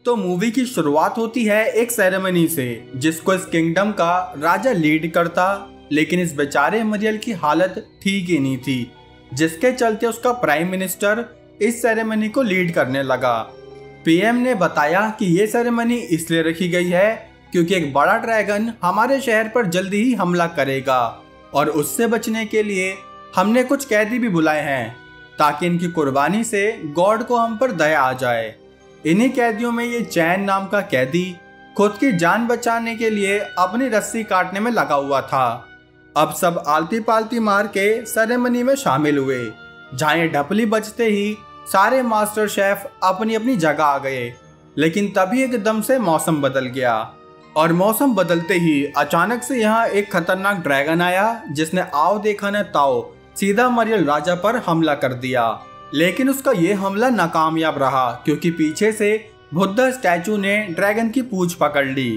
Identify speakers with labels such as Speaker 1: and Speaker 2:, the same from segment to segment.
Speaker 1: तो मूवी की शुरुआत होती है एक सेरेमनी से, जिसको इस किंगडम का राजा लीड करता। लेकिन इस बेचारे मरियल की हालत ठीक ही नहीं थी, जिसके चलते उसका प्राइम मिनिस्टर इस सेरेमनी को लीड करने लगा। पीएम ने बताया कि ये सेरेमनी इसलिए रखी गई है क्योंकि एक बड़ा ड्रैगन हमारे शहर पर जल्दी ही हमला करेगा और उससे बचने के लिए हमने कुछ कैदी भी बुलाए हैं ताकि इनकी कुर्बानी से गॉड को हम पर दया आ जाए। इन्हीं कैदियों में ये चैन नाम का कैदी खुद की जान बचाने के लिए अपनी रस्सी काटने में लगा हुआ था। अब सब आलती पालती मार के सेरेमनी में शामिल हुए। जहाँ ये ढपली बजते ही सारे मास्टर शेफ अपनी अपनी जगह आ गए। लेकिन तभी एकदम से मौसम बदल गया और मौसम बदलते ही अचानक से यहाँ एक खतरनाक ड्रैगन आया, जिसने आओ देखा न ताओ सीधा मरियल राजा पर हमला कर दिया। लेकिन उसका ये हमला नाकामयाब रहा क्योंकि पीछे से बुद्धा स्टैचू ने ड्रैगन की पूंछ पकड़ ली।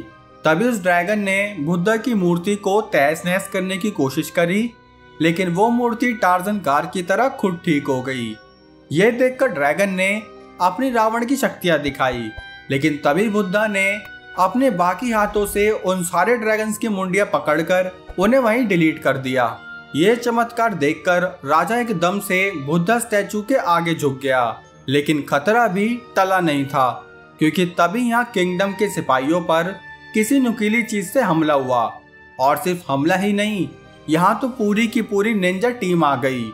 Speaker 1: तभी उस ड्रैगन ने बुद्धा की मूर्ति को तहस नहस करने की कोशिश करी, लेकिन वो मूर्ति टार्जन कार की तरह खुद ठीक हो गई। ये देखकर ड्रैगन ने अपनी रावण की शक्तियां दिखाई, लेकिन तभी बुद्धा ने अपने बाकी हाथों से उन सारे ड्रैगन्स की मुंडियां पकड़कर उन्हें वहीं डिलीट कर दिया। ये चमत्कार देखकर राजा एकदम से बुद्धा स्टैचू के आगे झुक गया। लेकिन खतरा भी टला नहीं था क्योंकि तभी यहाँ किंगडम के सिपाहियों पर किसी नुकीली चीज से हमला हुआ। और सिर्फ हमला ही नहीं, यहाँ तो पूरी की पूरी निंजा टीम आ गई,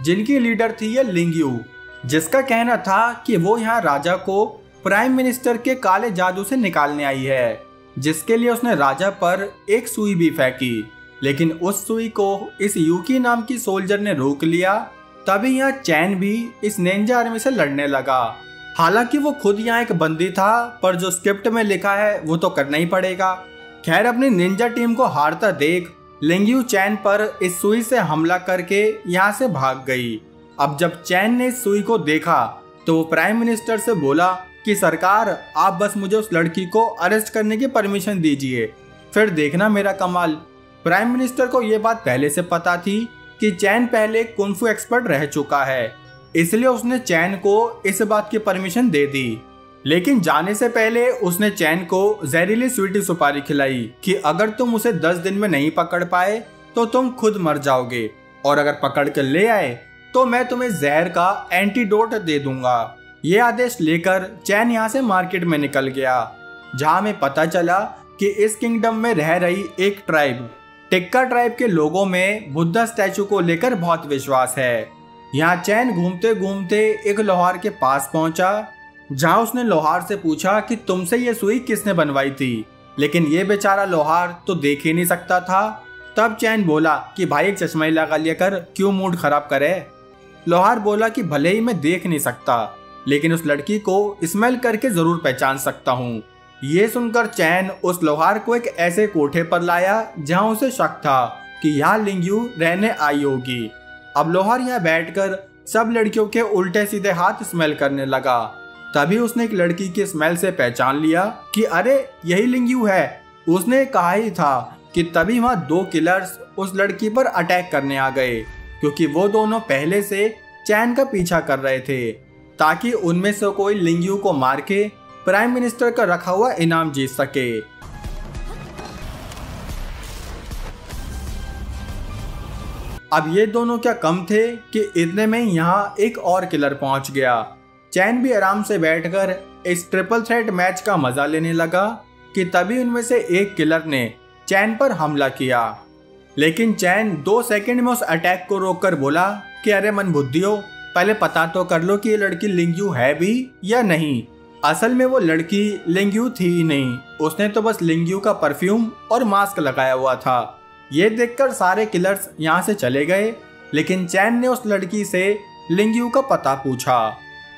Speaker 1: जिनकी लीडर थी ये लिंग्यू, जिसका कहना था कि वो यहाँ राजा को प्राइम मिनिस्टर के काले जादू से निकालने आई है, जिसके लिए उसने राजा पर एक सुई भी फेंकी। लेकिन उस सुई को इस यूकी नाम की सोल्जर ने रोक लिया। तभी यहाँ चैन भी इस निंजा आर्मी से लड़ने लगा। हालांकि वो खुद यहाँ एक बंदी था, पर जो स्क्रिप्ट में लिखा है वो तो करना ही पड़ेगा। खैर, अपनी निंजा टीम को हारता देख लिंग्यू चैन पर इस सुई से हमला करके यहाँ से भाग गई। अब जब चैन ने इस सुई को देखा तो वो प्राइम मिनिस्टर से बोला कि सरकार, आप बस मुझे उस लड़की को अरेस्ट करने की परमिशन दीजिए, फिर देखना मेरा कमाल। प्राइम मिनिस्टर को ये बात पहले से पता थी कि चैन पहले कुंफू एक्सपर्ट रह चुका है, इसलिए उसने चैन को इस बात की परमिशन दे दी। लेकिन जाने से पहले उसने चैन को जहरीली स्वीटी सुपारी खिलाई कि अगर तुम उसे 10 दिन में नहीं पकड़ पाए तो तुम खुद मर जाओगे, और अगर पकड़ कर ले आए तो मैं तुम्हें जहर का एंटीडोट दे दूंगा। ये आदेश लेकर चैन यहाँ से मार्केट में निकल गया, जहाँ हमें पता चला कि इस किंगडम में रह रही एक ट्राइब, टिक्का ट्राइब के लोगों में बुद्धा स्टैचू को लेकर बहुत विश्वास है। यहाँ चैन घूमते घूमते एक लोहार के पास पहुंचा, जहाँ उसने लोहार से पूछा कि तुमसे ये सुई किसने बनवाई थी, लेकिन ये बेचारा लोहार तो देख ही नहीं सकता था। तब चैन बोला कि भाई एक चश्मा ही लगा लिया कर, क्यों मूड खराब करे। लोहार बोला कि भले ही मैं देख नहीं सकता, लेकिन उस लड़की को स्मेल करके जरूर पहचान सकता हूँ। ये सुनकर चैन उस लोहार को एक ऐसे कोठे पर लाया जहाँ उसे शक था कि यहाँ लिंग्यू रहने आई होगी। अब लोहार यहाँ बैठकर सब लड़कियों के उल्टे सीधे हाथ स्मेल करने लगा। तभी उसने एक लड़की की स्मेल से पहचान लिया कि अरे यही लिंग्यू है। उसने कहा ही था कि तभी वहाँ 2 किलर्स उस लड़की पर अटैक करने आ गए, क्योंकि वो दोनों पहले से चैन का पीछा कर रहे थे ताकि उनमें से कोई लिंग्यू को मार के प्राइम मिनिस्टर का रखा हुआ इनाम जीत सके। अब ये दोनों क्या कम थे कि इतने में यहाँ एक और किलर पहुंच गया। चैन भी आराम से बैठकर इस ट्रिपल थ्रेट मैच का मजा लेने लगा कि तभी उनमें से एक किलर ने चैन पर हमला किया। लेकिन चैन 2 सेकंड में उस अटैक को रोककर बोला कि अरे मन बुद्धियो, पहले पता तो कर लो कि ये लड़की लिंग्यू है भी या नहीं। असल में वो लड़की लिंग्यू थी ही नहीं, उसने तो बस लिंग्यू का परफ्यूम और मास्क लगाया हुआ था। ये देखकर सारे किलर्स यहाँ से चले गए, लेकिन चैन ने उस लड़की से लिंग्यू का पता पूछा।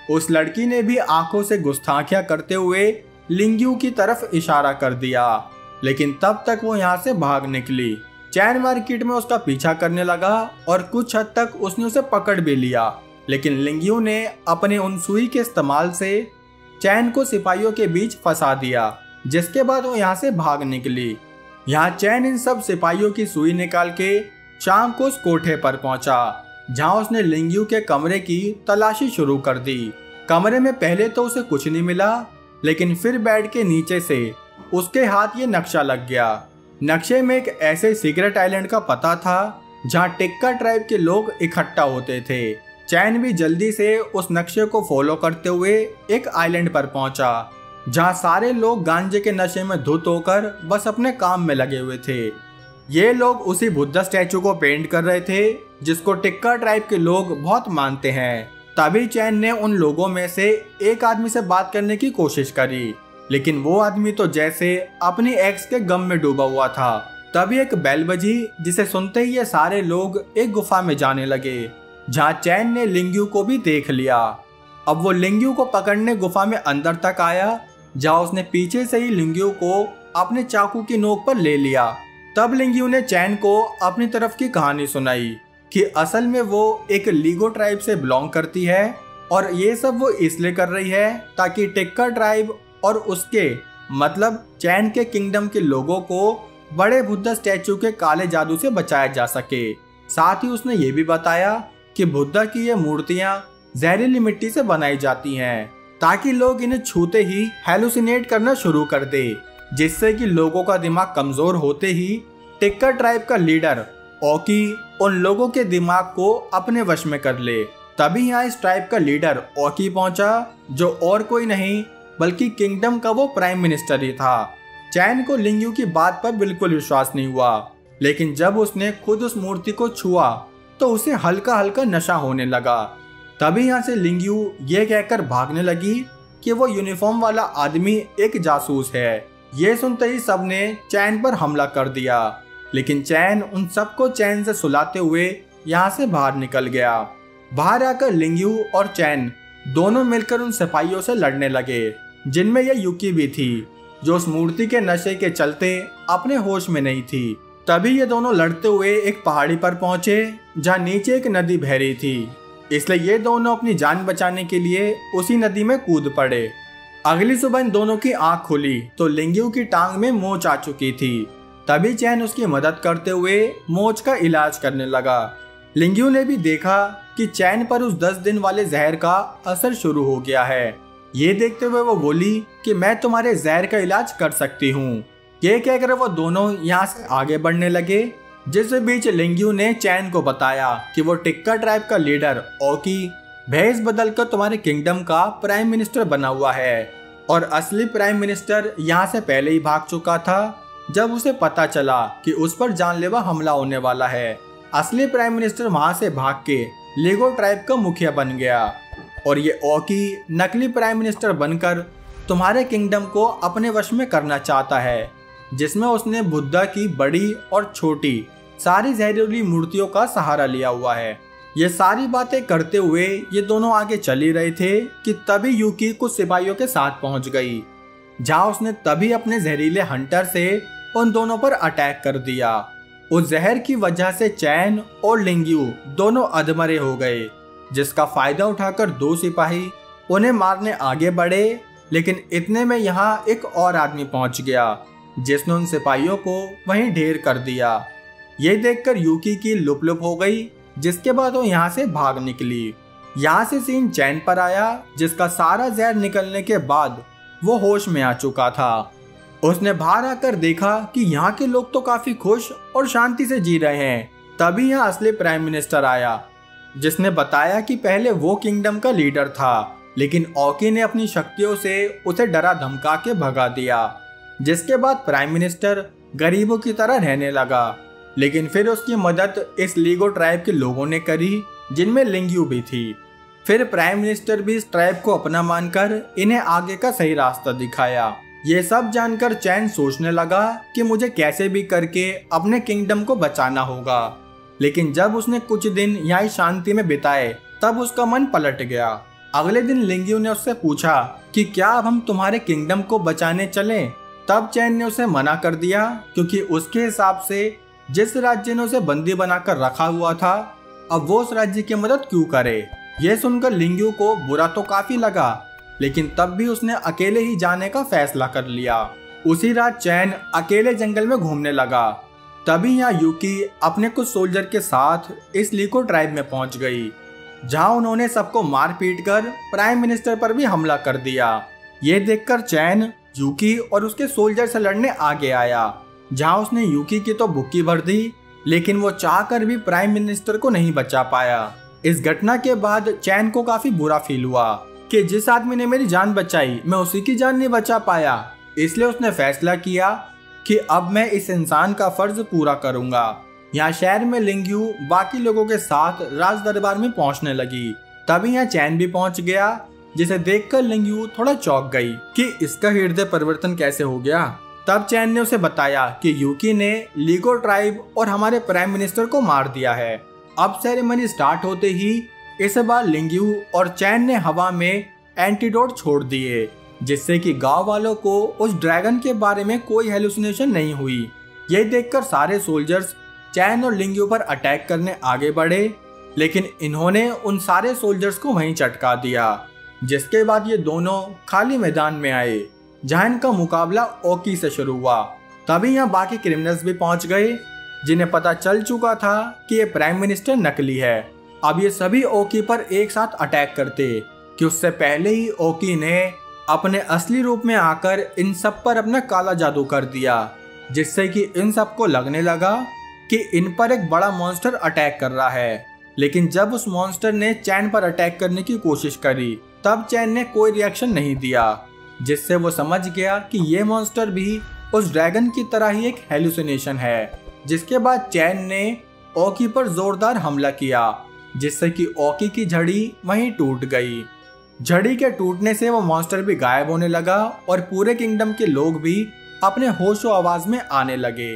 Speaker 1: उस लड़की ने भी आंखों से गुस्ताखियां करते हुए लिंग्यू की तरफ इशारा कर दिया, लेकिन तब तक वो यहाँ से भाग निकली। चैन मार्केट में उसका पीछा करने लगा और कुछ हद तक उसने उसे पकड़ भी लिया, लेकिन लिंग्यू ने अपने उन सुई के इस्तेमाल से चैन को सिपाहियों के बीच फंसा दिया, जिसके बाद वो यहाँ से भाग निकली। यहाँ चैन इन सब सिपाहियों की सुई निकाल के शाम को उस कोठे पर पहुंचा, जहाँ उसने लिंग्यू के कमरे की तलाशी शुरू कर दी। कमरे में पहले तो उसे कुछ नहीं मिला, लेकिन फिर बेड के नीचे से उसके हाथ ये नक्शा लग गया। नक्शे में एक ऐसे सीक्रेट आइलैंड का पता था जहां टिक्का ट्राइब के लोग इकट्ठा होते थे। चैन भी जल्दी से उस नक्शे को फॉलो करते हुए एक आइलैंड पर पहुंचा जहां सारे लोग गांजे के नशे में धुत होकर बस अपने काम में लगे हुए थे। ये लोग उसी बुद्धा स्टैचू को पेंट कर रहे थे जिसको टिक्का ट्राइब के लोग बहुत मानते हैं। तभी चैन ने उन लोगों में से एक आदमी से बात करने की कोशिश करी, लेकिन वो आदमी तो जैसे अपनी एक्स के गम में डूबा हुआ था। तभी एक बेल बजी जिसे सुनते ही ये सारे लोग एक गुफा में जाने लगे जहाँ चैन ने लिंग्यू को भी देख लिया। अब वो लिंग्यू को पकड़ने गुफा में अंदर तक आया जहाँ उसने पीछे से ही लिंग्यू को अपने चाकू की नोक पर ले लिया। तब लिंग्यू ने चैन को अपनी तरफ की कहानी सुनाई कि असल में वो एक लीगो ट्राइब से बिलोंग करती है और ये सब वो इसलिए कर रही है ताकि टिक्का ट्राइब और उसके मतलब चैन के किंगडम के लोगों को बड़े बुद्धा स्टैचू के काले जादू से बचाया जा सके। साथ ही उसने ये भी बताया कि बुद्धा की ये मूर्तियां जहरीली मिट्टी से बनाई जाती हैं ताकि लोग इन्हें छूते ही हेलुसिनेट करना शुरू कर दे, जिससे कि लोगों का दिमाग कमजोर होते ही टिक्का ट्राइब का लीडर ओकी उन लोगों के दिमाग को अपने वश में कर ले। तभी यहाँ इस ट्राइब का लीडर ओकी पहुंचा जो और कोई नहीं बल्कि किंगडम का वो प्राइम मिनिस्टर ही था। चैन को लिंग्यू की बात पर बिल्कुल विश्वास नहीं हुआ, लेकिन जब उसने खुद उस मूर्ति को छुआ तो उसे हल्का हल्का नशा होने लगा। तभी यहाँ से लिंग्यू ये कहकर भागने लगी कि वो यूनिफॉर्म वाला आदमी एक जासूस है। ये सुनते ही सबने चैन पर हमला कर दिया, लेकिन चैन उन सबको चैन से सुलाते हुए यहाँ से बाहर निकल गया। बाहर आकर लिंग्यू और चैन दोनों मिलकर उन सिपाहियों से लड़ने लगे जिनमें यह यूकी भी थी जो उस मूर्ति के नशे के चलते अपने होश में नहीं थी। तभी ये दोनों लड़ते हुए एक पहाड़ी पर पहुंचे जहाँ नीचे एक नदी बह रही थी, इसलिए ये दोनों अपनी जान बचाने के लिए उसी नदी में कूद पड़े। अगली सुबह इन दोनों की आंख खुली तो लिंग्यू की टांग में मोच आ चुकी थी। तभी चैन उसकी मदद करते हुए मोच का इलाज करने लगा। लिंग्यू ने भी देखा कि चैन पर उस 10 दिन वाले जहर का असर शुरू हो गया है। ये देखते हुए वो बोली कि मैं तुम्हारे जहर का इलाज कर सकती हूँ। ये कहकर वो दोनों यहाँ से आगे बढ़ने लगे, जिस बीच लिंग्यू ने चैन को बताया कि वो टिक्का ट्राइब का लीडर ओकी भेष बदलकर तुम्हारे किंगडम का प्राइम मिनिस्टर बना हुआ है और असली प्राइम मिनिस्टर यहाँ से पहले ही भाग चुका था जब उसे पता चला कि उस पर जानलेवा हमला होने वाला है। असली प्राइम मिनिस्टर वहां से भाग के लीगो ट्राइब का मुखिया बन गया और ये ओकी नकली प्राइम मिनिस्टर बनकर तुम्हारे किंगडम को अपने वश में करना चाहता है, जिसमें उसने बुद्धा की बड़ी और छोटी सारी जहरीली मूर्तियों का सहारा लिया हुआ है। ये सारी बातें करते हुए ये दोनों आगे चल ही रहे थे कि तभी यूकी कुछ सिपाहियों के साथ पहुंच गई, जहां उसने तभी अपने जहरीले हंटर से उन दोनों पर अटैक कर दिया। उस जहर की वजह से चैन और लिंग्यू दोनों अधमरे हो गए, जिसका फायदा उठाकर 2 सिपाही उन्हें मारने आगे बढ़े, लेकिन इतने में यहाँ एक और आदमी पहुंच गया जिसने उन सिपाहियों को वहीं ढेर कर दिया। ये देखकर यूकी की लुप लुप हो गई, जिसके बाद वो यहाँ से भाग निकली। यहाँ से सीन चैन पर आया, जिसका सारा जहर निकलने के बाद वो होश में आ चुका था। उसने बाहर आकर देखा कि यहाँ के लोग तो काफी खुश और शांति से जी रहे हैं। तभी यहाँ असली प्राइम मिनिस्टर आया, जिसने बताया कि पहले वो किंगडम का लीडर था, लेकिन ओकी ने अपनी शक्तियों से उसे डरा धमका के भगा दिया, जिसके बाद प्राइम मिनिस्टर गरीबों की तरह रहने लगा। लेकिन फिर उसकी मदद इस लीगो ट्राइब के लोगों ने करी, जिनमें लिंग्यू भी थी। फिर प्राइम मिनिस्टर भी इस ट्राइब को अपना मानकर इन्हें आगे का सही रास्ता दिखाया। ये सब जानकर चैन सोचने लगा कि मुझे कैसे भी करके अपने किंगडम को बचाना होगा, लेकिन जब उसने कुछ दिन यहाँ शांति में बिताए तब उसका मन पलट गया। अगले दिन लिंग्यू ने उससे पूछा कि क्या अब हम तुम्हारे किंगडम को बचाने चलें? तब चैन ने उसे मना कर दिया, क्योंकि उसके हिसाब से जिस राज्य ने उसे बंदी बनाकर रखा हुआ था, अब वो उस राज्य की मदद क्यों करे। ये सुनकर लिंग्यू को बुरा तो काफी लगा, लेकिन तब भी उसने अकेले ही जाने का फैसला कर लिया। उसी रात चैन अकेले जंगल में घूमने लगा। तभी यहाँ यूकी अपने कुछ सोल्जर के साथ इस लीको ट्राइब में पहुंच गई, जहां उन्होंने सबको मार पीट कर प्राइम मिनिस्टर पर भी हमला कर दिया। ये देखकर चैन यूकी और उसके सोल्जर से लड़ने आगे आया, जहां उसने यूकी की तो बुक्की भर दी, लेकिन वो चाहकर भी प्राइम मिनिस्टर को नहीं बचा पाया। इस घटना के बाद चैन को काफी बुरा फील हुआ कि जिस आदमी ने मेरी जान बचाई मैं उसी की जान नहीं बचा पाया। इसलिए उसने फैसला किया कि अब मैं इस इंसान का फर्ज पूरा करूंगा। यहाँ शहर में लिंग्यू बाकी लोगों के साथ राज दरबार में पहुंचने लगी। तभी यहाँ चैन भी पहुंच गया, जिसे देखकर लिंग्यू थोड़ा चौंक गई कि इसका हृदय परिवर्तन कैसे हो गया। तब चैन ने उसे बताया कि यूकी ने लीगो ट्राइब और हमारे प्राइम मिनिस्टर को मार दिया है। अब सेरेमनी स्टार्ट होते ही इस बार लिंग्यू और चैन ने हवा में एंटीडोट छोड़ दिए, जिससे कि गांव वालों को उस ड्रैगन के बारे में कोई हेलुसिनेशन नहीं हुई। यह देखकर सारे सोल्जर्स चैन और लिंग्यू पर अटैक करने आगे बढ़े, लेकिन इन्होंने उन सारे सोल्जर्स को वहीं चटका दिया। जिसके बाद ये दोनों खाली मैदान में आए, जहां इनका मुकाबला ओकी से शुरू हुआ। तभी यहाँ बाकी क्रिमिनल्स भी पहुंच गए, जिन्हें पता चल चुका था कि ये प्राइम मिनिस्टर नकली है। अब ये सभी ओकी पर एक साथ अटैक करते कि उससे पहले ही ओकी ने अपने असली रूप में आकर इन सब पर अपना काला जादू कर दिया, जिससे कि इन सबको लगने लगा कि इन पर एक बड़ा मॉन्स्टर अटैक कर रहा है। लेकिन जब उस मॉन्स्टर ने चैन पर अटैक करने की कोशिश करी, तब चैन ने कोई रिएक्शन नहीं दिया, जिससे वो समझ गया कि ये मॉन्स्टर भी उस ड्रैगन की तरह ही एक हेलुसिनेशन है। जिसके बाद चैन ने ओकी पर जोरदार हमला किया, जिससे कि ओकी की झड़ी वहीं टूट गई। झड़ी के टूटने से वो मॉन्स्टर भी गायब होने लगा और पूरे किंगडम के लोग भी अपने होशो आवाज में आने लगे।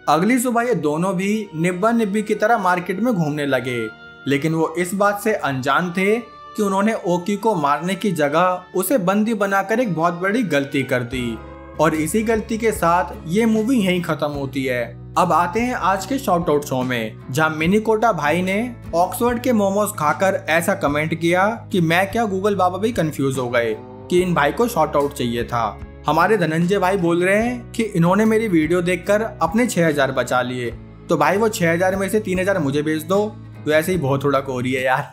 Speaker 1: अगली सुबह ये दोनों भी निब्बा निब्बी की तरह मार्केट में घूमने लगे, लेकिन वो इस बात से अनजान थे कि उन्होंने ओकी को मारने की जगह उसे बंदी बनाकर एक बहुत बड़ी गलती कर दी। और इसी गलती के साथ ये मूवी यहीं खत्म होती है। अब आते हैं आज के शॉर्ट आउट शो में, जहां मिनीकोटा भाई ने ऑक्सफोर्ड के मोमोज खाकर ऐसा कमेंट किया कि मैं क्या गूगल बाबा भी कंफ्यूज हो गए कि इन भाई को शॉर्ट आउट चाहिए था। हमारे धनंजय भाई बोल रहे हैं कि इन्होंने मेरी वीडियो देखकर अपने 6000 बचा लिए, तो भाई वो 6000 में से 3000 मुझे भेज दो, तो ऐसे ही बहुत थोड़ा हो रही है यार।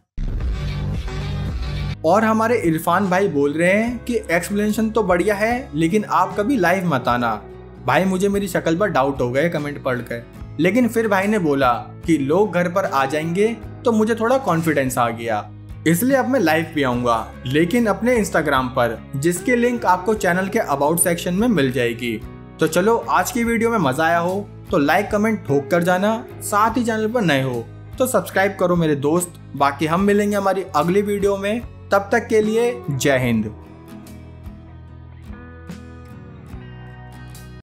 Speaker 1: और हमारे इरफान भाई बोल रहे हैं कि एक्सप्लेनेशन तो बढ़िया है, लेकिन आप कभी लाइव मत आना। भाई मुझे मेरी शक्ल पर डाउट हो गए कमेंट पढ़कर, लेकिन फिर भाई ने बोला कि लोग घर पर आ जाएंगे तो मुझे थोड़ा कॉन्फिडेंस आ गया, इसलिए अब मैं लाइव भी आऊंगा, लेकिन अपने इंस्टाग्राम पर, जिसकी लिंक आपको चैनल के अबाउट सेक्शन में मिल जाएगी। तो चलो, आज की वीडियो में मजा आया हो तो लाइक कमेंट ठोक कर जाना, साथ ही चैनल पर नए हो तो सब्सक्राइब करो मेरे दोस्त। बाकी हम मिलेंगे हमारी अगली वीडियो में, तब तक के लिए जय हिंद।